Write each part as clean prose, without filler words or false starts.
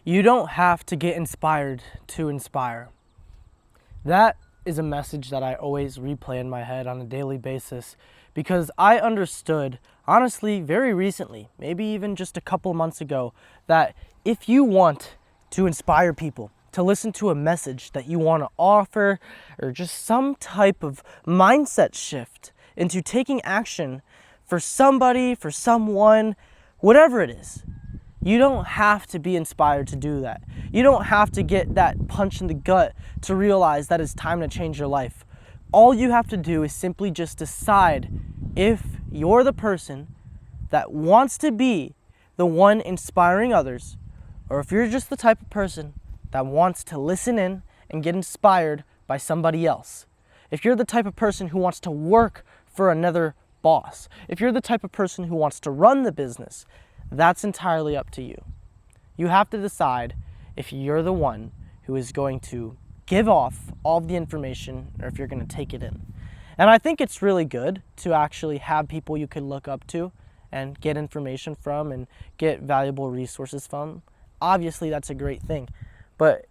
You don't have to get inspired to inspire. That is a message that I always replay in my head on a daily basis because I understood, honestly, very recently, maybe even just a couple months ago, that if you want to inspire people to listen to a message that you want to offer or just some type of mindset shift into taking action for somebody, for someone, whatever it is, you don't have to be inspired to do that. You don't have to get that punch in the gut to realize that it's time to change your life. All you have to do is simply just decide if you're the person that wants to be the one inspiring others, or if you're just the type of person that wants to listen in and get inspired by somebody else. If you're the type of person who wants to work for another boss, if you're the type of person who wants to run the business, that's entirely up to you. You have to decide if you're the one who is going to give off all of the information or if you're going to take it in. And I think it's really good to actually have people you can look up to and get information from and get valuable resources from. Obviously, that's a great thing. But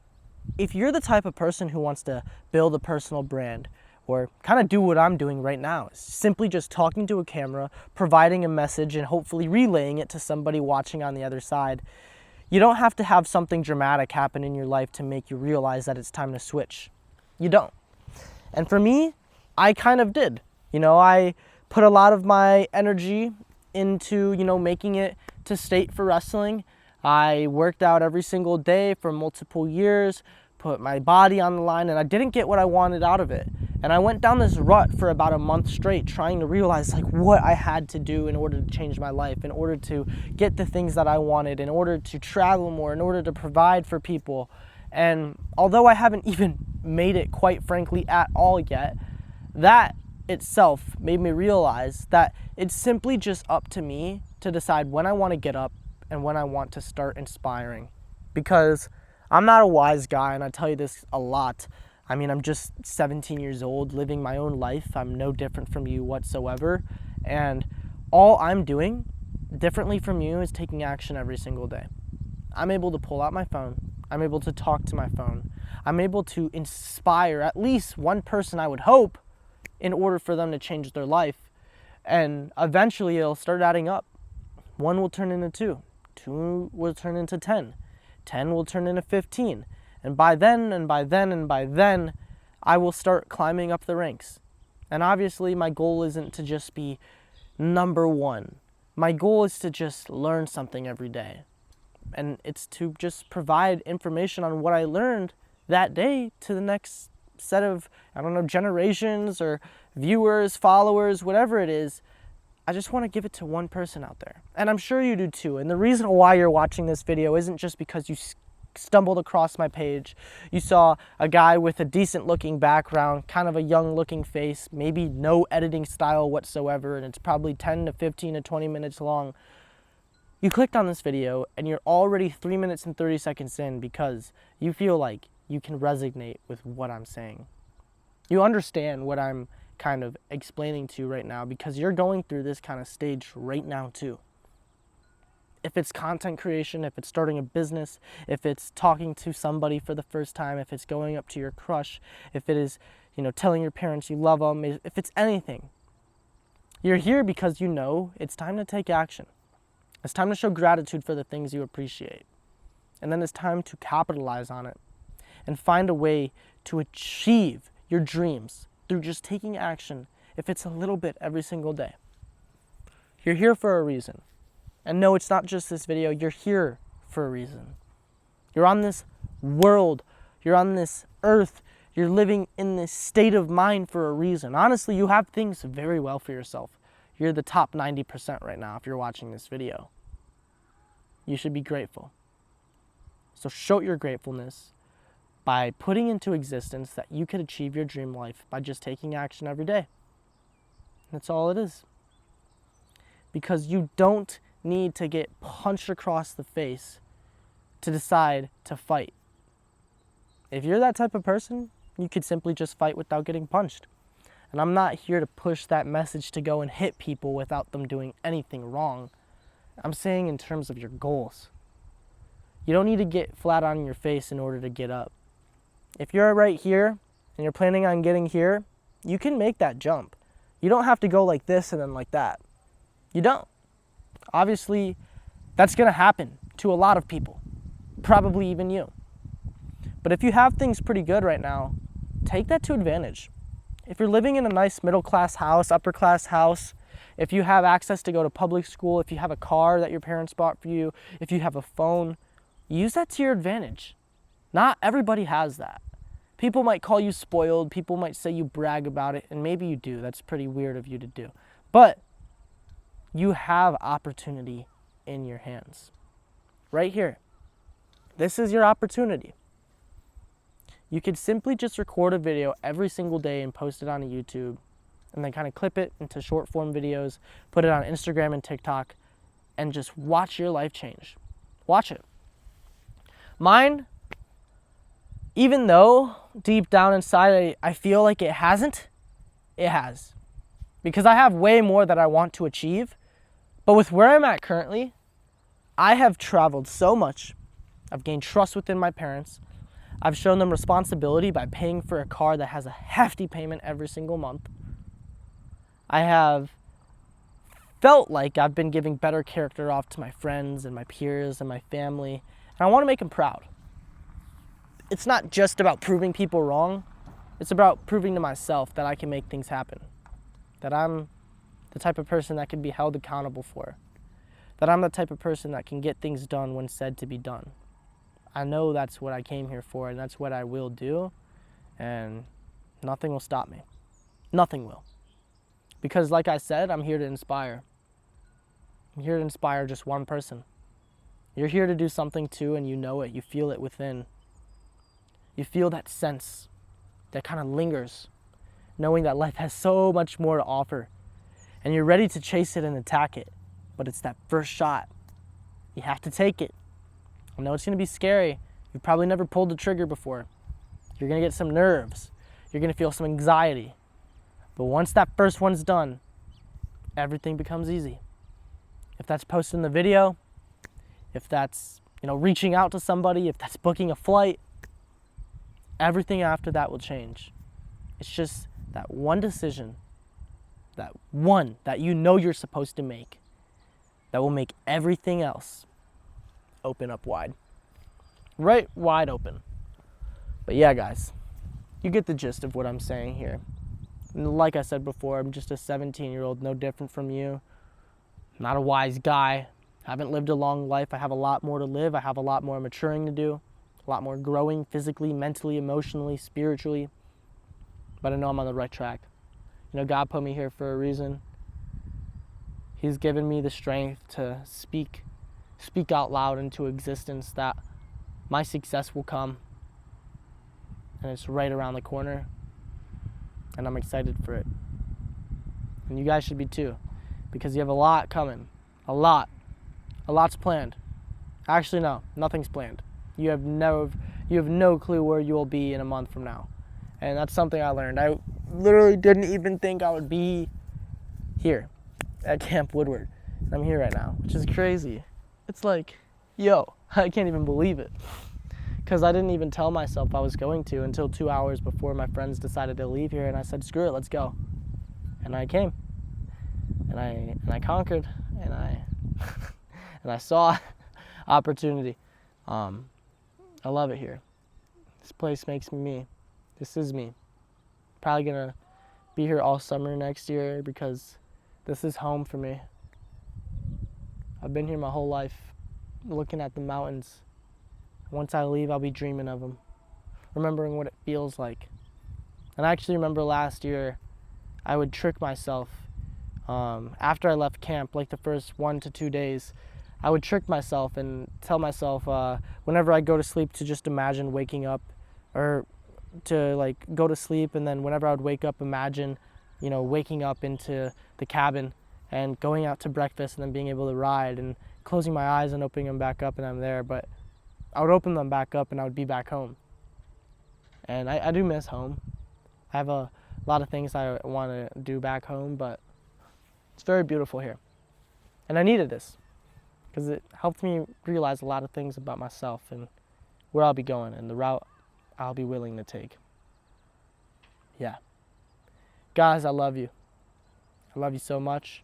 if you're the type of person who wants to build a personal brand, or kind of do what I'm doing right now, simply just talking to a camera, providing a message, and hopefully relaying it to somebody watching on the other side, you don't have to have something dramatic happen in your life to make you realize that it's time to switch. You don't. And for me, I kind of did. I put a lot of my energy into, making it to state for wrestling. I worked out every single day for multiple years, put my body on the line, and I didn't get what I wanted out of it. And I went down this rut for about a month straight trying to realize what I had to do in order to change my life, in order to get the things that I wanted, in order to travel more, in order to provide for people. And although I haven't even made it, quite frankly, at all yet, that itself made me realize that it's simply just up to me to decide when I want to get up and when I want to start inspiring. Because I'm not a wise guy, and I tell you this a lot. I'm just 17 years old, living my own life. I'm no different from you whatsoever. And all I'm doing differently from you is taking action every single day. I'm able to pull out my phone. I'm able to talk to my phone. I'm able to inspire at least one person, I would hope, in order for them to change their life. And eventually it'll start adding up. 1 will turn into 2. 2 will turn into 10. 10 will turn into 15. And by then, I will start climbing up the ranks. And obviously, my goal isn't to just be number one. My goal is to just learn something every day. And it's to just provide information on what I learned that day to the next set of, generations or viewers, followers, whatever it is. I just want to give it to one person out there. And I'm sure you do too. And the reason why you're watching this video isn't just because you stumbled across my page. You saw a guy with a decent looking background, kind of a young looking face, maybe no editing style whatsoever, and it's probably 10 to 15 to 20 minutes long. You clicked on this video and you're already 3 minutes and 30 seconds in because you feel like you can resonate with what I'm saying. You understand what I'm kind of explaining to you right now because you're going through this kind of stage right now too. If it's content creation, if it's starting a business, if it's talking to somebody for the first time, if it's going up to your crush, if it is, telling your parents you love them, if it's anything, you're here because it's time to take action. It's time to show gratitude for the things you appreciate. And then it's time to capitalize on it and find a way to achieve your dreams through just taking action, if it's a little bit every single day. You're here for a reason. And no, it's not just this video. You're here for a reason. You're on this world. You're on this earth. You're living in this state of mind for a reason. Honestly, you have things very well for yourself. You're the top 90% right now if you're watching this video. You should be grateful. So show your gratefulness by putting into existence that you could achieve your dream life by just taking action every day. That's all it is. Because you don't need to get punched across the face to decide to fight. If you're that type of person, you could simply just fight without getting punched. And I'm not here to push that message to go and hit people without them doing anything wrong. I'm saying in terms of your goals. You don't need to get flat on your face in order to get up. If you're right here and you're planning on getting here, you can make that jump. You don't have to go like this and then like that. You don't. Obviously, that's going to happen to a lot of people, probably even you. But if you have things pretty good right now, take that to advantage. If you're living in a nice middle-class house, upper-class house, if you have access to go to public school, if you have a car that your parents bought for you, if you have a phone, use that to your advantage. Not everybody has that. People might call you spoiled, people might say you brag about it, and maybe you do. That's pretty weird of you to do. But you have opportunity in your hands. Right here. This is your opportunity. You could simply just record a video every single day and post it on YouTube, and then kind of clip it into short form videos, put it on Instagram and TikTok, and just watch your life change. Watch it. Mine, even though deep down inside I feel like it hasn't, it has. Because I have way more that I want to achieve. But with where I'm at currently, I have traveled so much. I've gained trust within my parents. I've shown them responsibility by paying for a car that has a hefty payment every single month. I have felt like I've been giving better character off to my friends and my peers and my family. And I want to make them proud. It's not just about proving people wrong. It's about proving to myself that I can make things happen. That I'm the type of person that can be held accountable for. That I'm the type of person that can get things done when said to be done. I know that's what I came here for, and that's what I will do, and nothing will stop me. Nothing will. Because like I said, I'm here to inspire. I'm here to inspire just one person. You're here to do something too, and you know it. You feel it within. You feel that sense that kind of lingers, knowing that life has so much more to offer, and you're ready to chase it and attack it. But it's that first shot. You have to take it. I know it's going to be scary. You've probably never pulled the trigger before. You're going to get some nerves. You're going to feel some anxiety. But once that first one's done, everything becomes easy. If that's posting the video, if that's, reaching out to somebody, if that's booking a flight, everything after that will change. It's just that one decision, that one that you're supposed to make, that will make everything else open up wide. Right wide open. But yeah, guys, you get the gist of what I'm saying here. And like I said before, I'm just a 17-year-old, no different from you. Not a wise guy. Haven't lived a long life. I have a lot more to live. I have a lot more maturing to do. A lot more growing physically, mentally, emotionally, spiritually. But I know I'm on the right track. God put me here for a reason. He's given me the strength to speak out loud into existence that my success will come. And it's right around the corner. And I'm excited for it. And you guys should be too. Because you have a lot coming. A lot. A lot's planned. Actually, no. Nothing's planned. You have no clue where you will be in a month from now. And that's something I learned. I literally didn't even think I would be here at Camp Woodward. And I'm here right now, which is crazy. It's like, I can't even believe it. Because I didn't even tell myself I was going to until 2 hours before my friends decided to leave here, and I said, screw it, let's go. And I came. And I conquered, and I saw opportunity. I love it here. This place makes me me. This is me. Probably gonna be here all summer next year because this is home for me. I've been here my whole life, looking at the mountains. Once I leave, I'll be dreaming of them, remembering what it feels like. And I actually remember last year, I would trick myself. After I left camp, like the first 1 to 2 days, I would trick myself and tell myself whenever I go to sleep to just imagine waking up, or to go to sleep, and then whenever I would wake up, imagine, waking up into the cabin and going out to breakfast and then being able to ride and closing my eyes and opening them back up and I'm there. But I would open them back up and I would be back home. And I do miss home. I have a lot of things I want to do back home, but it's very beautiful here. And I needed this. because it helped me realize a lot of things about myself and where I'll be going and the route I'll be willing to take. Yeah. Guys, I love you. I love you so much.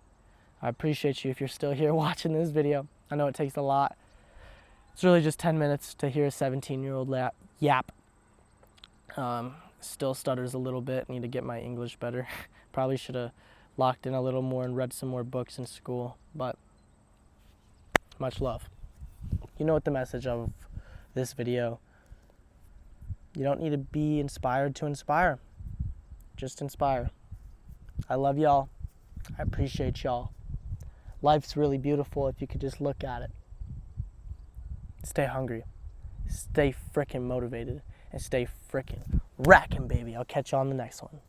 I appreciate you if you're still here watching this video. I know it takes a lot. It's really just 10 minutes to hear a 17-year-old yap. Still stutters a little bit. Need to get my English better. Probably should have locked in a little more and read some more books in school. But much love. You know what the message of this video. You don't need to be inspired to inspire. Just inspire. I love y'all. I appreciate y'all. Life's really beautiful if you could just look at it. Stay hungry. Stay frickin' motivated. And stay frickin' racking, baby. I'll catch you on the next one.